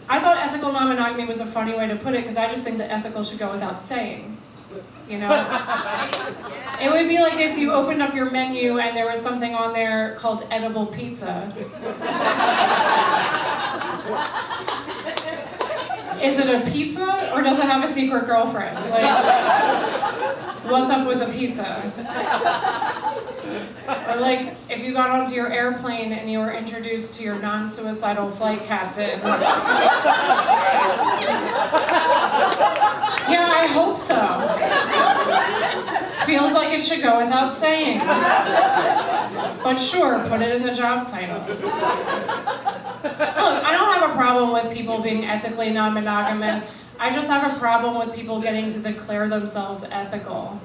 I thought ethical non-monogamy was a funny way to put it because I just think that ethical should go without saying. You know? It would be like if you opened up your menu and there was something on there called edible pizza. Is it a pizza or does it have a secret girlfriend? Like, what's up with the pizza? Or like, if you got onto your airplane and you were introduced to your non-suicidal flight captain. Yeah, I hope so. Feels like it should go without saying. But sure, put it in the job title. Look, I don't have a problem with people being ethically non-monogamous. I just have a problem with people getting to declare themselves ethical.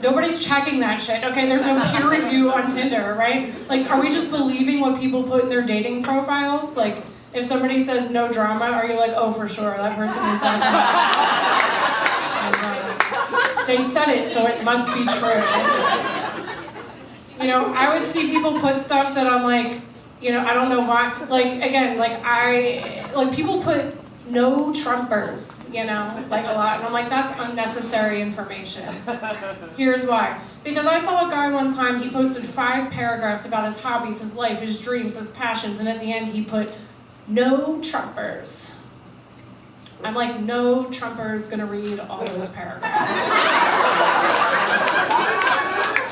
Nobody's checking that shit, okay? There's no peer review on Tinder, right? Like, are we just believing what people put in their dating profiles? Like, if somebody says no drama, are you like, oh, for sure, that person is that. They said it, so it must be true. You know, I would see people put stuff that I'm like, you know, I don't know why. Like, again, like people put no Trumpers, you know, like a lot. And I'm like, that's unnecessary information. Here's why. Because I saw a guy one time, he posted 5 paragraphs about his hobbies, his life, his dreams, his passions, and at the end he put, no Trumpers. I'm like, no Trumper's gonna read all those paragraphs.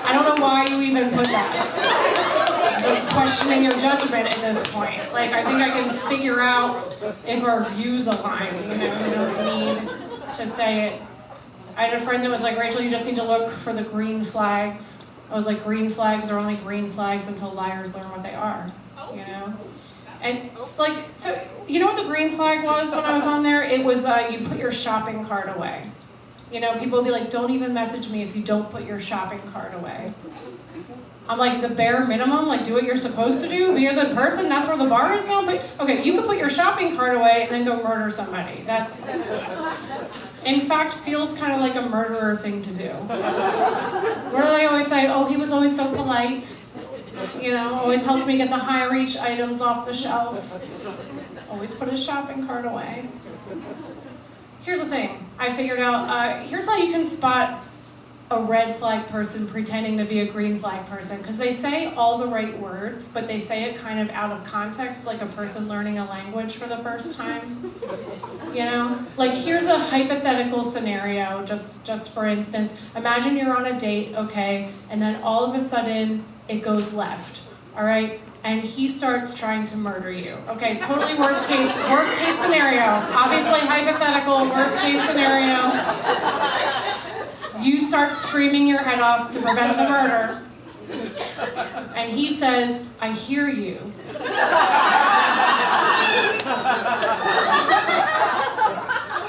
I don't know why you even put that. I'm just questioning your judgment at this point. Like, I think I can figure out if our views align, you know, you don't need to say it. I had a friend that was like, Rachel, you just need to look for the green flags. I was like, green flags are only green flags until liars learn what they are, you know? And like, so, you know what the green flag was when I was on there? It was you put your shopping cart away. You know, people would be like, don't even message me if you don't put your shopping cart away. I'm like, the bare minimum, like do what you're supposed to do, be a good person, that's where the bar is now? But, okay, you could put your shopping cart away and then go murder somebody. That's, in fact, feels kind of like a murderer thing to do. Where they always say, oh, he was always so polite. You know, always helped me get the high reach items off the shelf. Always put his shopping cart away. Here's the thing, I figured out, here's how you can spot a red flag person pretending to be a green flag person, because they say all the right words, but they say it kind of out of context, like a person learning a language for the first time. You know? Like, here's a hypothetical scenario, just for instance. Imagine you're on a date, okay, and then all of a sudden, it goes left, all right? And he starts trying to murder you. Okay, totally worst case scenario. Obviously hypothetical, worst case scenario. You start screaming your head off to prevent the murder. And he says, I hear you. It's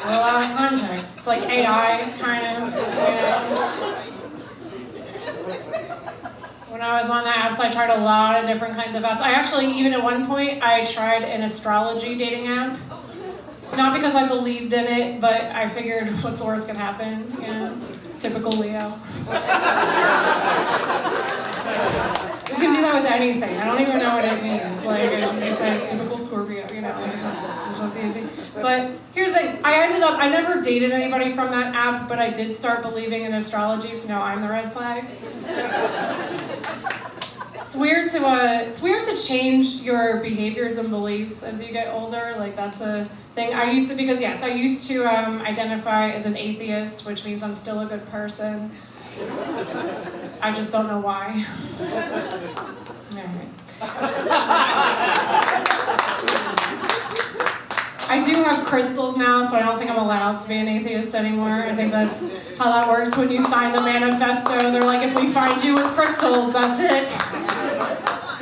a lot of context. It's like AI, kind of, you know. When I was on the apps, I tried a lot of different kinds of apps. I actually, even at one point, I tried an astrology dating app. Not because I believed in it, but I figured what's the worst could happen, you know? Typical Leo. You can do that with anything. I don't even know what it means. Like, it's like typical Scorpio, you know, like it's just easy. But here's the thing, I never dated anybody from that app, but I did start believing in astrology, so now I'm the red flag. It's weird to change your behaviors and beliefs as you get older. Like, that's a thing. I used to identify as an atheist, which means I'm still a good person. I just don't know why. I do have crystals now, so I don't think I'm allowed to be an atheist anymore. I think that's how that works when you sign the manifesto. They're like, if we find you with crystals, that's it.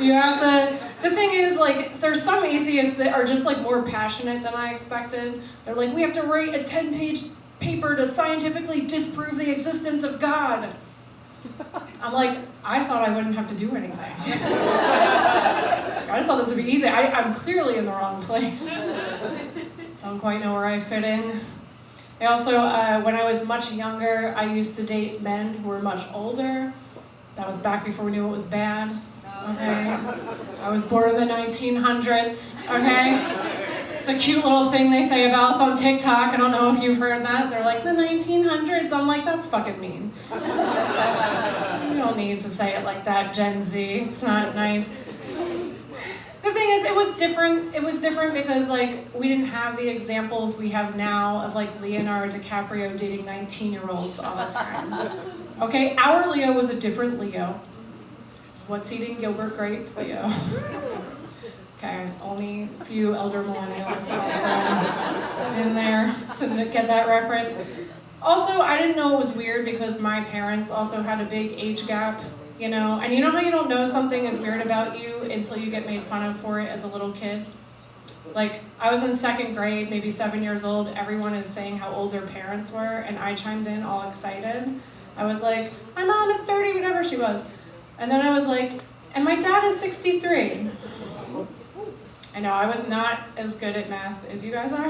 You have to... The thing is, like, there's some atheists that are just, like, more passionate than I expected. They're like, we have to write a 10-page paper to scientifically disprove the existence of God. I'm like, I thought I wouldn't have to do anything. I just thought this would be easy. I'm clearly in the wrong place. So I don't quite know where I fit in. I also, when I was much younger, I used to date men who were much older. That was back before we knew what was bad. Okay? I was born in the 1900s, okay? It's a cute little thing they say about us on TikTok. I don't know if you've heard that. They're like, the 1900s. I'm like, that's fucking mean. You don't need to say it like that, Gen Z. It's not nice. The thing is, it was different. It was different because, like, we didn't have the examples we have now of, like, Leonardo DiCaprio dating 19-year-olds all the time. Okay, our Leo was a different Leo. What's eating Gilbert Grape? Leo. Okay, only a few elder millennials also in there to get that reference. Also, I didn't know it was weird because my parents also had a big age gap, you know? And you know how you don't know something is weird about you until you get made fun of for it as a little kid? Like, I was in 2nd grade, maybe 7 years old, everyone is saying how old their parents were, and I chimed in all excited. I was like, my mom is 30, whatever she was. And then I was like, and my dad is 63. I know, I was not as good at math as you guys are.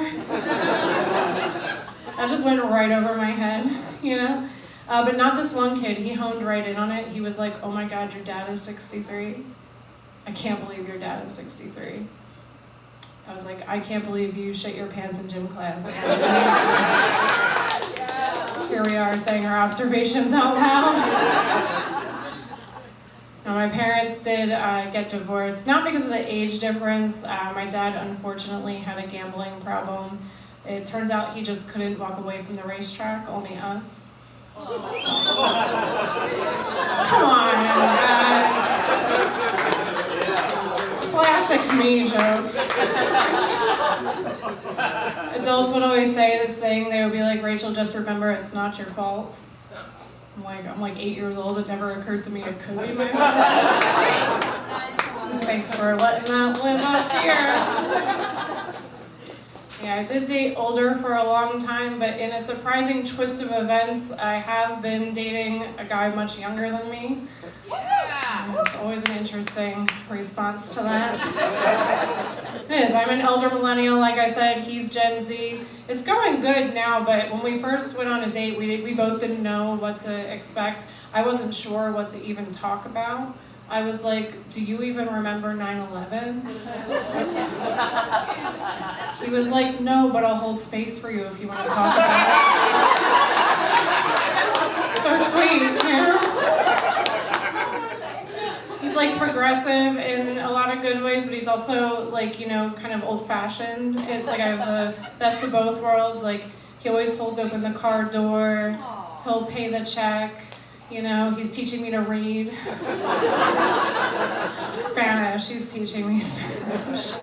That just went right over my head, you know? But not this one kid, he honed right in on it. He was like, oh my God, your dad is 63? I can't believe your dad is 63. I was like, I can't believe you shit your pants in gym class. Here we are saying our observations out loud. Now, my parents did get divorced, not because of the age difference. My dad, unfortunately, had a gambling problem. It turns out he just couldn't walk away from the racetrack, only us. Come on, guys. Classic me joke. Adults would always say this thing. They would be like, Rachel, just remember it's not your fault. I'm like 8 years old. It never occurred to me it could be my fault. Thanks for letting that live up here. Yeah, I did date older for a long time, but in a surprising twist of events, I have been dating a guy much younger than me. Yeah. It's always an interesting response to that. It is. I'm an elder millennial, like I said. He's Gen Z. It's going good now, but when we first went on a date, we both didn't know what to expect. I wasn't sure what to even talk about. I was like, do you even remember 9/11? He was like, no, but I'll hold space for you if you want to talk about it. So sweet, you know? He's like progressive in a lot of good ways, but he's also like, you know, kind of old-fashioned. It's like I have the best of both worlds. Like, he always holds open the car door, he'll pay the check. You know, he's teaching me to read. Spanish, he's teaching me Spanish.